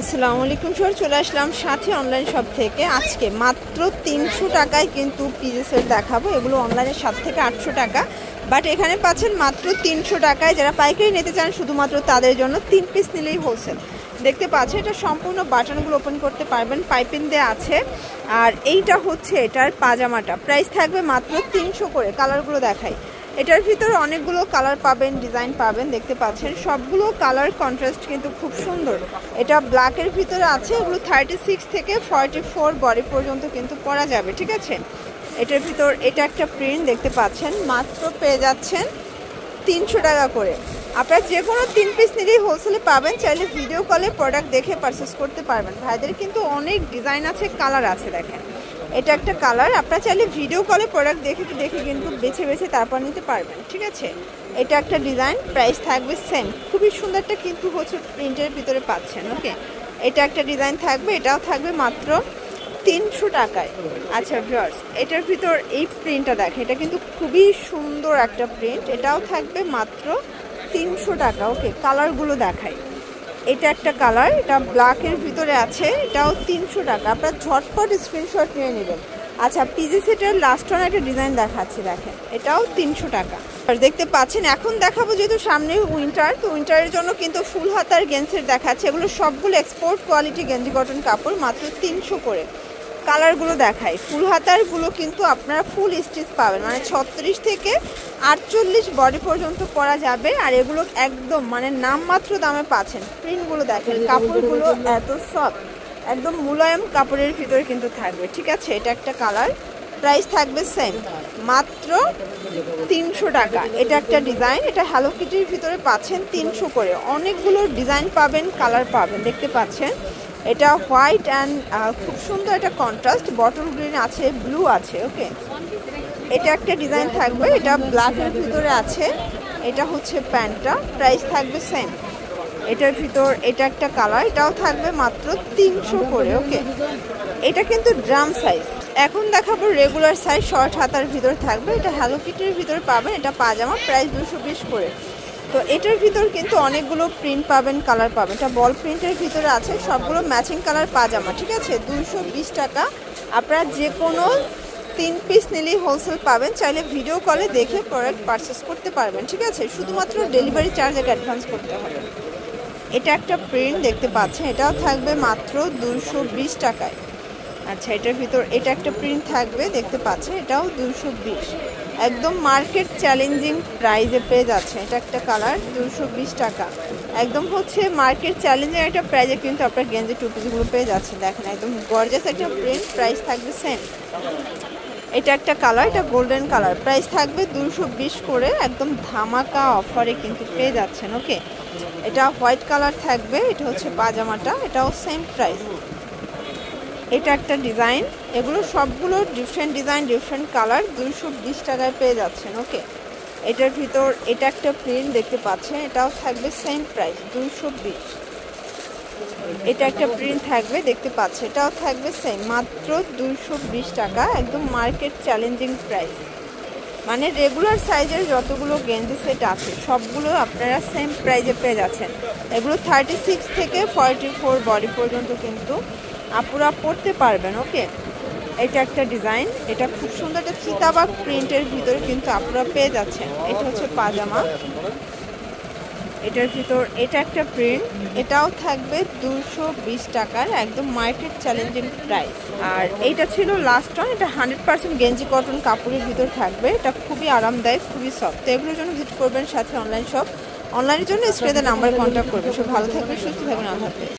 আসসালামু আলাইকুম স্যার, চলে আসলাম সাথী অনলাইন শপ থেকে। আজকে মাত্র 300 টাকায় কিন্তু পিজে সেট দেখাবো। এগুলো অনলাইনের 7 থেকে 800 টাকা, বাট এখানে পাচ্ছেন মাত্র 300 টাকায়। যারা পাইকারি নিতে চান শুধুমাত্র তাদের জন্য 3 পিস নিলেই হোলসেল। দেখতে পাচ্ছেন এটা সম্পূর্ণ বাটনগুলো ওপেন করতে পারবেন, পাইপিং দেওয়া আছে। আর এইটা হচ্ছে এটার পাজামাটা, প্রাইস থাকবে মাত্র 300 করে। কালারগুলো দেখাই, এটার ভিতরে অনেকগুলো কালার পাবেন, ডিজাইন পাবেন। দেখতে পাচ্ছেন সবগুলো কালার কন্ট্রাস্ট কিন্তু খুব সুন্দর। এটা ব্ল্যাকের ভিতরে আছে, এগুলো 36 থেকে 44 বডি পর্যন্ত কিন্তু পরা যাবে, ঠিক আছে। এটার ভিতর এটা একটা প্রিন্ট দেখতে পাচ্ছেন, মাত্র পেয়ে যাচ্ছেন 300 টাকা করে। আপনারা যে কোনো 3 পিস নিলেই হোলসেলে পাবেন। চাইলে ভিডিও কলে প্রোডাক্ট দেখে পারচেস করতে পারবেন। ভাইদের কিন্তু অনেক ডিজাইন আছে, কালার আছে। দেখেন এটা একটা কালার, আপনারা চাইলে ভিডিও কলে প্রোডাক্ট দেখে কিন্তু বেছে বেছে তারপর নিতে পারবেন, ঠিক আছে। এটা একটা ডিজাইন, প্রাইস থাকবে সেম। খুবই সুন্দরটা কিন্তু হচ্ছে প্রিন্টের ভিতরে পাচ্ছেন, ওকে। এটা একটা ডিজাইন থাকবে, এটাও থাকবে মাত্র 300 টাকায়। আচ্ছা ভিউয়ার্স, এটার ভিতর এই প্রিন্টটা দেখেন, এটা কিন্তু খুবই সুন্দর একটা প্রিন্ট। এটাও থাকবে মাত্র 300 টাকা, ওকে। কালারগুলো দেখাই, এটা একটা কালার, এটা ব্ল্যাকের ভিতরে আছে, এটাও 300 টাকা। আপনার ঝটপট স্ক্রিনশট নিয়ে নেবেন। আচ্ছা, পিজি সেটের লাস্ট ওয়ান একটা ডিজাইন দেখাচ্ছি, দেখেন এটাও 300 টাকা। আর দেখতে পাচ্ছেন এখন দেখাবো, যেহেতু সামনে উইন্টার, তো উইন্টারের জন্য কিন্তু ফুল হাতার গেঞ্জের দেখাচ্ছে। এগুলো সবগুলো এক্সপোর্ট কোয়ালিটি গেঞ্জি কটন কাপড়, মাত্র 300 করে। কালারগুলো দেখাই, ফুল হাতারগুলো কিন্তু আপনারা ফুল স্টিচ পাবেন, মানে 36 থেকে 48 বডি পর্যন্ত পরা যাবে। আর এগুলো একদম মানে নামমাত্র দামে পাচ্ছেন। প্রিন্টগুলো দেখেন, কাপড়গুলো এত সফট, একদম মুলায়ম কাপড়ের ভিতরে কিন্তু থাকবে, ঠিক আছে। এটা একটা কালার, প্রাইস থাকবে সেম, মাত্র 300 টাকা। এটা একটা ডিজাইন, এটা হ্যালো কিটির ভিতরে পাচ্ছেন 300 করে। অনেকগুলো ডিজাইন পাবেন, কালার পাবেন, দেখতে পাচ্ছেন। এটা হোয়াইট অ্যান্ড খুব সুন্দর একটা কন্ট্রাস্ট, বটল গ্রিন আছে, ব্লু আছে, ওকে। এটা একটা ডিজাইন থাকবে, এটা ব্ল্যাকের ভিতরে আছে। এটা হচ্ছে প্যান্টটা, প্রাইস থাকবে সেম। এটার ভিতর এটা একটা কালার, এটাও থাকবে মাত্র 300 করে, ওকে। এটা কিন্তু ড্রাম সাইজ। এখন দেখাবো রেগুলার সাইজ, শর্ট হাতার ভিতর থাকবে। এটা হ্যালো কিটির ভিতরে পাবেন, এটা পাজামা, প্রাইস 220 করে। তো এটার ভিতর কিন্তু অনেকগুলো প্রিন্ট পাবেন, কালার পাবেন। এটা বল প্রিন্টের ভিতরে আছে, সবগুলো ম্যাচিং কালার পাজামা, ঠিক আছে। 220 টাকা। আপনারা যে কোনো 3 পিস নিলেই হোলসেল পাবেন। চাইলে ভিডিও কলে দেখে প্রোডাক্ট পারচেস করতে পারবেন, ঠিক আছে। শুধুমাত্র ডেলিভারি চার্জ আগে অ্যাডভান্স করতে হবে। এটা একটা প্রিন্ট দেখতে পাচ্ছেন, এটাও থাকবে মাত্র 220 টাকায়। আচ্ছা, এটার ভিতর এটা একটা প্রিন্ট থাকবে, দেখতে পাচ্ছেন, এটাও 220। একদম মার্কেট চ্যালেঞ্জিং প্রাইসে পেয়ে যাচ্ছে। এটা একটা কালার, 220 টাকা। একদম হচ্ছে মার্কেট চ্যালেঞ্জিং একটা প্রাইসে কিন্তু আপনার গেঞ্জি টু পিসগুলো পেয়ে যাচ্ছে। দেখেন একদম গর্জাস একটা প্রিন্ট, প্রাইস থাকবে সেম। এটা একটা কালার, এটা গোল্ডেন কালার, প্রাইস থাকবে 220 করে। একদম ধামাকা অফারে কিন্তু পেয়ে যাচ্ছেন, ওকে। এটা হোয়াইট কালার থাকবে, এটা হচ্ছে পাজামাটা, এটাও সেম প্রাইস। এটা একটা ডিজাইন, এগুলো সবগুলো ডিফারেন্ট ডিজাইন, ডিফারেন্ট কালার, 220 টাকায় পেয়ে যাচ্ছেন, ওকে। এটার ভিতর এটা একটা প্রিন্ট দেখতে পাচ্ছেন, এটাও থাকবে সেম প্রাইস, 220। এটা একটা প্রিন্ট থাকবে, দেখতে পাচ্ছেন, এটাও থাকবে সেম, মাত্র 220 টাকা। একদম মার্কেট চ্যালেঞ্জিং প্রাইস, মানে রেগুলার সাইজের যতগুলো গেঞ্জি সেট আছে সবগুলো আপনারা সেম প্রাইজে পেয়ে যাচ্ছেন। এগুলো 36 থেকে 44 বডি পর্যন্ত কিন্তু আপুরা পরতে পারবেন, ওকে। এটা একটা ডিজাইন, এটা খুব সুন্দর একটা চিতাবাগ প্রিন্টের ভিতরে কিন্তু আপুরা পেয়ে যাচ্ছেন। এটা হচ্ছে পাজামা, এটার ভিতর এটা একটা প্রিন্ট, এটাও থাকবে 220 টাকার, একদম মার্কেট চ্যালেঞ্জিং প্রাইস। আর এইটা ছিল লাস্ট ওয়ান, এটা 100% গেঞ্জি কটন কাপড়ের ভিতর থাকবে। এটা খুবই আরামদায়ক, খুবই সফট। তো এগুলোর জন্য ভিজিট করবেন সাথে অনলাইন শপ। অনলাইনের জন্য স্ক্রিনে নাম্বার কন্ট্যাক্ট করবেন। সব ভালো থাকবে, সুস্থ থাকবেন, আল্লাহ হাফেজ।